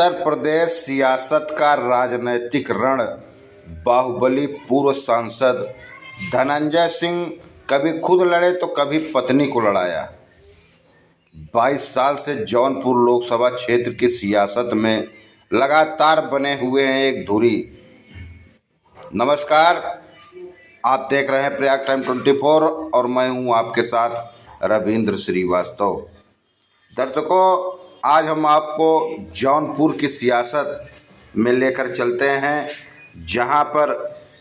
उत्तर प्रदेश सियासत का राजनीतिक रण। बाहुबली पूर्व सांसद धनंजय सिंह कभी खुद लड़े तो कभी पत्नी को लड़ाया। 22 साल से जौनपुर लोकसभा क्षेत्र की सियासत में लगातार बने हुए हैं एक धुरी। नमस्कार, आप देख रहे हैं प्रयाग टाइम 24 और मैं हूं आपके साथ रविंद्र श्रीवास्तव। दर्शकों, आज हम आपको जौनपुर की सियासत में लेकर चलते हैं, जहां पर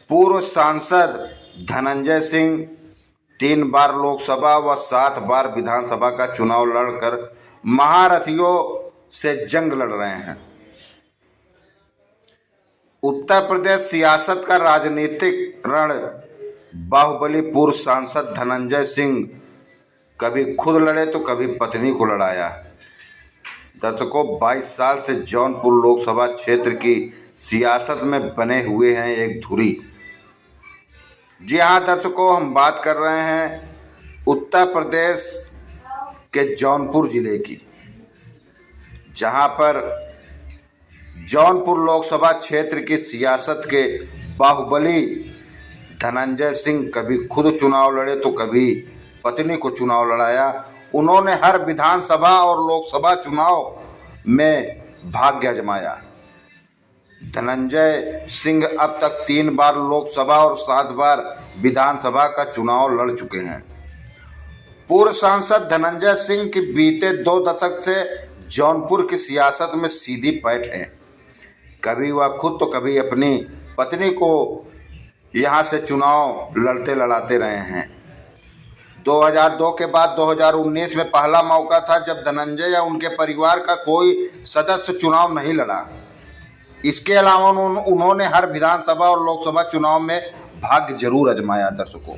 पूर्व सांसद धनंजय सिंह 3 बार लोकसभा व 7 बार विधानसभा का चुनाव लड़कर महारथियों से जंग लड़ रहे हैं। उत्तर प्रदेश सियासत का राजनीतिक रण। बाहुबली पूर्व सांसद धनंजय सिंह कभी खुद लड़े तो कभी पत्नी को लड़ाया। दर्शकों, 22 साल से जौनपुर लोकसभा क्षेत्र की सियासत में बने हुए हैं एक धुरी। जी हाँ दर्शकों, हम बात कर रहे हैं उत्तर प्रदेश के जौनपुर जिले की, जहां पर जौनपुर लोकसभा क्षेत्र की सियासत के बाहुबली धनंजय सिंह कभी खुद चुनाव लड़े तो कभी पत्नी को चुनाव लड़ाया। उन्होंने हर विधानसभा और लोकसभा चुनाव में भाग्य आजमाया। धनंजय सिंह अब तक 3 बार लोकसभा और 7 बार विधानसभा का चुनाव लड़ चुके हैं। पूर्व सांसद धनंजय सिंह की बीते 2 दशक से जौनपुर की सियासत में सीधी पैठ है। कभी वह खुद तो कभी अपनी पत्नी को यहां से चुनाव लड़ते लड़ाते रहे हैं। 2002 के बाद 2019 में पहला मौका था जब धनंजय या उनके परिवार का कोई सदस्य चुनाव नहीं लड़ा। इसके अलावा उन्होंने हर विधानसभा और लोकसभा चुनाव में भाग्य जरूर आजमाया। दर्शकों,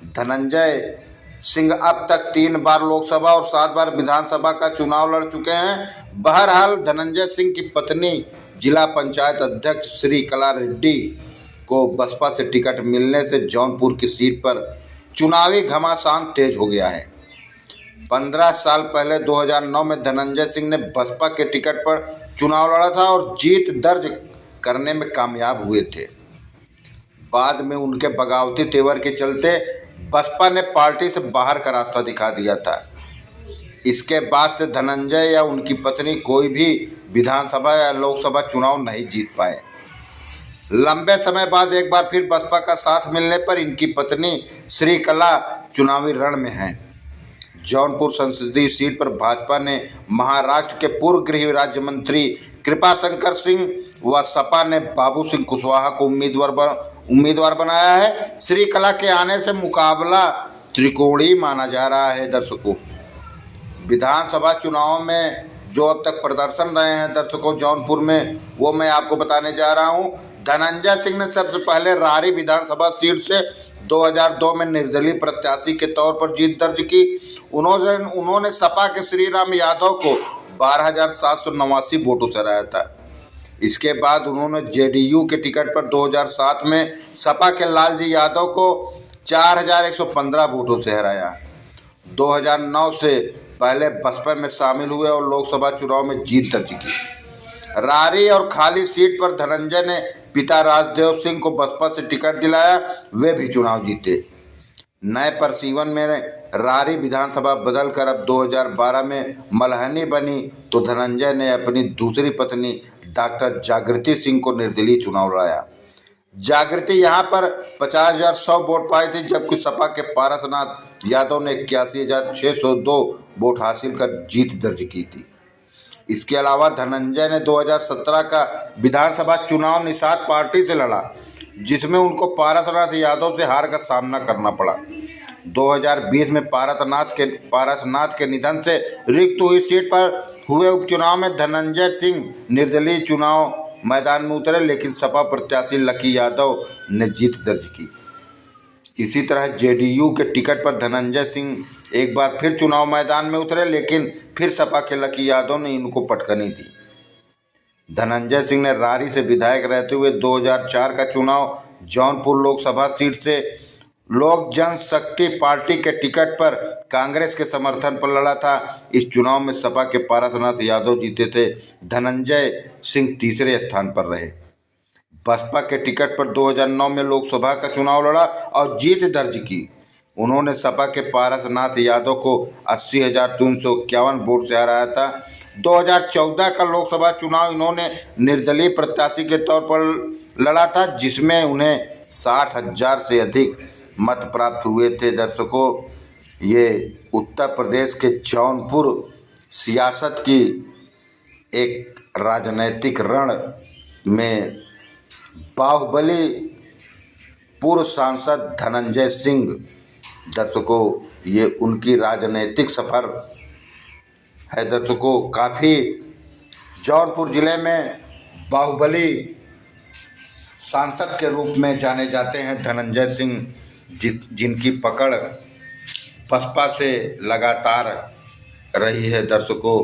धनंजय सिंह अब तक 3 बार लोकसभा और 7 बार विधानसभा का चुनाव लड़ चुके हैं। बहरहाल धनंजय सिंह की पत्नी जिला पंचायत अध्यक्ष श्री कला रेड्डी को बसपा से टिकट मिलने से जौनपुर की सीट पर चुनावी घमासान तेज हो गया है। 15 साल पहले 2009 में धनंजय सिंह ने बसपा के टिकट पर चुनाव लड़ा था और जीत दर्ज करने में कामयाब हुए थे। बाद में उनके बगावती तेवर के चलते बसपा ने पार्टी से बाहर का रास्ता दिखा दिया था। इसके बाद से धनंजय या उनकी पत्नी कोई भी विधानसभा या लोकसभा चुनाव नहीं जीत पाए। लंबे समय बाद एक बार फिर बसपा का साथ मिलने पर इनकी पत्नी श्री कला चुनावी रण में हैं। जौनपुर संसदीय सीट पर भाजपा ने महाराष्ट्र के पूर्व गृह राज्य मंत्री कृपाशंकर सिंह व सपा ने बाबू सिंह कुशवाहा को उम्मीदवार बनाया है। श्री कला के आने से मुकाबला त्रिकोणीय माना जा रहा है। दर्शकों, विधानसभा चुनाव में जो अब तक प्रदर्शन रहे हैं दर्शकों जौनपुर में, वो मैं आपको बताने जा रहा हूँ। धनंजय सिंह ने सबसे पहले रारी विधानसभा सीट से 2002 में निर्दलीय प्रत्याशी के तौर पर जीत दर्ज की। उन्होंने सपा के श्री राम यादव को 12,789 वोटों से हराया था। इसके बाद उन्होंने जेडीयू के टिकट पर 2007 में सपा के लालजी यादव को 4,115 वोटों से हराया। 2009 से पहले बसपा में शामिल हुए और लोकसभा चुनाव में जीत दर्ज की। रारी और खाली सीट पर धनंजय ने पिता राजदेव सिंह को बसपा से टिकट दिलाया, वे भी चुनाव जीते। नए परसीवन में रारी विधानसभा बदलकर अब 2012 में मल्हनी बनी तो धनंजय ने अपनी दूसरी पत्नी डॉक्टर जागृति सिंह को निर्दलीय चुनाव लड़ाया। जागृति यहां पर 50,100 वोट पाई थी, जबकि सपा के पारसनाथ यादव ने 81,602 वोट हासिल कर जीत दर्ज की थी। इसके अलावा धनंजय ने 2017 का विधानसभा चुनाव निषाद पार्टी से लड़ा, जिसमें उनको पारसनाथ यादव से हार का सामना करना पड़ा। 2020 में पारसनाथ के निधन से रिक्त हुई सीट पर हुए उपचुनाव में धनंजय सिंह निर्दलीय चुनाव मैदान में उतरे, लेकिन सपा प्रत्याशी लकी यादव ने जीत दर्ज की। इसी तरह जेडीयू के टिकट पर धनंजय सिंह एक बार फिर चुनाव मैदान में उतरे, लेकिन फिर सपा के लकी यादव ने इनको पटकनी दी। धनंजय सिंह ने रारी से विधायक रहते हुए 2004 का चुनाव जौनपुर लोकसभा सीट से लोक जनशक्ति पार्टी के टिकट पर कांग्रेस के समर्थन पर लड़ा था। इस चुनाव में सपा के पारसनाथ यादव जीते थे। धनंजय सिंह तीसरे स्थान पर रहे। बसपा के टिकट पर 2009 में लोकसभा का चुनाव लड़ा और जीत दर्ज की। उन्होंने सपा के पारसनाथ यादव को 80,351 वोट से हराया था। 2014 का लोकसभा चुनाव इन्होंने निर्दलीय प्रत्याशी के तौर पर लड़ा था, जिसमें उन्हें 60,000 से अधिक मत प्राप्त हुए थे। दर्शकों, ये उत्तर प्रदेश के जौनपुर सियासत की एक राजनीतिक रण में बाहुबली पूर्व सांसद धनंजय सिंह, दर्शकों, ये उनकी राजनीतिक सफ़र है। दर्शकों, काफ़ी जौनपुर ज़िले में बाहुबली सांसद के रूप में जाने जाते हैं धनंजय सिंह, जिनकी पकड़ बसपा से लगातार रही है। दर्शकों,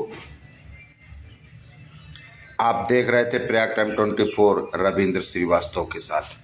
आप देख रहे थे प्रयाग टाइम 24 रविंद्र श्रीवास्तव के साथ।